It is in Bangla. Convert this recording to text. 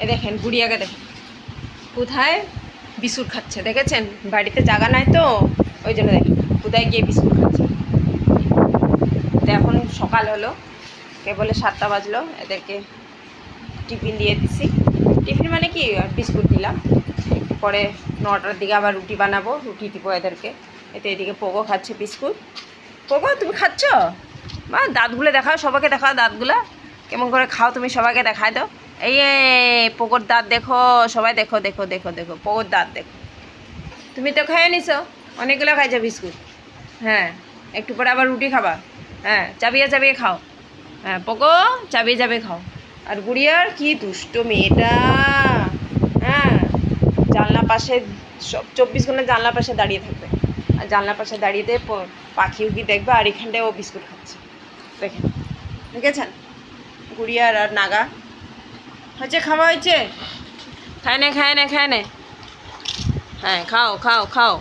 এ দেখেন গুড়িয়াকে দেখেন কোথায় বিস্কুট খাচ্ছে, দেখেছেন? বাড়িতে জায়গা নাই তো ওই জন্য দেখেন কোথায় গিয়ে বিস্কুট খাচ্ছে। তো এখন সকাল হলো, কেবলে 7টা বাজলো, এদেরকে টিফিন দিয়ে দিছি। টিফিন মানে কি, বিস্কুট দিলাম। একটু পরে 9টার দিকে আবার রুটি বানাবো, রুটি দিব এদেরকে। এতে এদিকে পোগো খাচ্ছে বিস্কুট। পোগো তুমি খাচ্ছ? মা দাঁতগুলো দেখাও, সবাইকে দেখাও দাঁতগুলো কেমন করে খাও, তুমি সবাইকে দেখায় দাও। এই পোগোর দাঁত দেখো, সবাই দেখো দেখো দেখো দেখো পোগোর দাঁত দেখো। তুমি তো খেয়ে নিছো, অনেকগুলো খাইছো বিস্কুট। হ্যাঁ, একটু পরে আবার রুটি খাবা। হ্যাঁ, চাবিয়ে চাবিয়ে খাও। হ্যাঁ পোগো, চাবিয়ে চাবিয়ে খাও। আর গুড়িয়ার কি দুষ্ট মেয়েটা। হ্যাঁ, জানলা পাশে সব 24 ঘন্টা জানলা পাশে দাঁড়িয়ে থাকবে, আর জানলা পাশে দাঁড়িয়ে পাখি উকি দেখবে, আর এখানটায় ও বিস্কুট খাচ্ছে। দেখেন, দেখেছেন? গুড়িয়ার আর নাগা হয়েছে, খাওয়া হয়েছে। খায় নে খায় নে খায় নে। হ্যাঁ খাও খাও খাও।